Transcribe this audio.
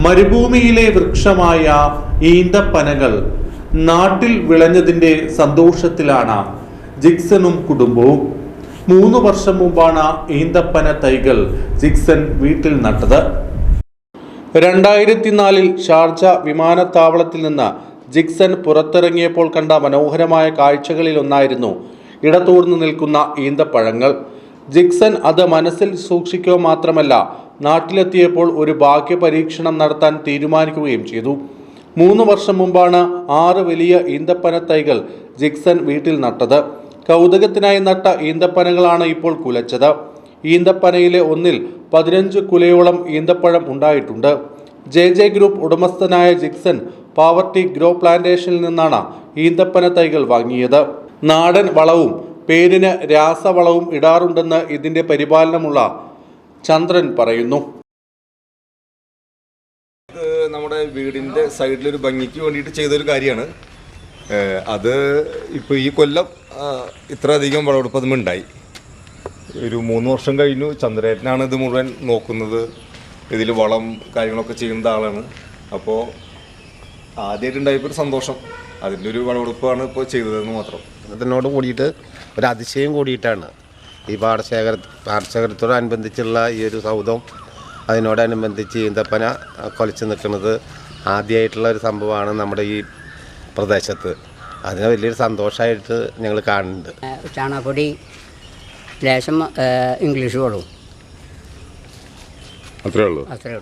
മരുഭൂമിയിലെ വൃക്ഷമായ ഈന്തപ്പനകൾ നാട്ടിൽ വിളഞ്ഞതിന്റെ സന്തോഷത്തിലാണ് ജിക്സണും കുടുംബവും. 3 വർഷം മുമ്പാണ് ഈന്തപ്പന തൈകൾ ജിക്സൺ വീട്ടിൽ നട്ടത്. 2004 ഷാർജ വിമാനത്താവളത്തിൽ നിന്ന് ജിക്സൺ പുറത്തിറങ്ങിയപ്പോൾ കണ്ട മനോഹരമായ കാഴ്ചകളിലൊന്നായിരുന്നു ഇടതൂർന്നു നിൽക്കുന്ന ഈന്തപ്പഴങ്ങൾ. ജിക്സൺ അത് മനസ്സിൽ സൂക്ഷിക്കുക മാത്രമല്ല, നാട്ടിലെത്തിയപ്പോൾ ഒരു ഭാഗ്യ പരീക്ഷണം നടത്താൻ തീരുമാനിക്കുകയും ചെയ്തു. 3 വർഷം മുമ്പാണ് 6 വലിയ ഈന്തപ്പന തൈകൾ ജിക്സൺ വീട്ടിൽ നട്ടത്. കൗതുകത്തിനായി നട്ട ഈന്തപ്പനകളാണ് ഇപ്പോൾ കുലച്ചത്. ഈന്തപ്പനയിലെ ഒന്നിൽ 15 കുലയോളം ഈന്തപ്പഴം ഉണ്ടായിട്ടുണ്ട്. JJ group ഉടമസ്ഥനായ Jickson Pavaratty grow പ്ലാന്റേഷനിൽ നിന്നാണ് ഈന്തപ്പന തൈകൾ വാങ്ങിയത്. നാടൻ വളവും പേരിന് രാസവളവും ഇടാറുണ്ടെന്ന് ഇതിന്റെ പരിപാലനമുള്ള ചന്ദ്രൻ പറയുന്നു. നമ്മുടെ വീടിന്റെ സൈഡിലൊരു ഭംഗിക്ക് വേണ്ടിയിട്ട് ചെയ്തൊരു കാര്യമാണ് അത്. ഇപ്പോൾ ഈ കൊല്ലം ഇത്ര അധികം വിളവെടുപ്പ് ഉണ്ടായി. ഒരു 3 വർഷം കഴിഞ്ഞു. ചന്ദ്രേട്ടനാണ് ഇത് മുഴുവൻ നോക്കുന്നത്. ഇതിൽ വളം കാര്യങ്ങളൊക്കെ ചെയ്യുന്ന ആളാണ്. അപ്പോൾ ആദ്യമായിട്ടുണ്ടായപ്പോൾ ഒരു സന്തോഷം. അതിൻ്റെ ഒരു വിളവെടുപ്പാണ് ഇപ്പോൾ ചെയ്തതെന്ന് മാത്രം. അതിനോട് കൂടിയിട്ട് ഒരു അതിശയം കൂടിയിട്ടാണ് ഈ പാടശേഖരത്തോടനുബന്ധിച്ചുള്ള ഈ ഒരു സൗധം, അതിനോടനുബന്ധിച്ച് ഈന്തപ്പന കൊലച്ച് നിൽക്കുന്നത് ആദ്യമായിട്ടുള്ള ഒരു സംഭവമാണ് നമ്മുടെ ഈ പ്രദേശത്ത്. അതിന് വലിയൊരു സന്തോഷമായിട്ട് ഞങ്ങൾ കാണുന്നുണ്ട്. ചാണകപ്പൊടി, ലേശം ഇംഗ്ലീഷ് വളവും, അത്രേ ഉള്ളൂ.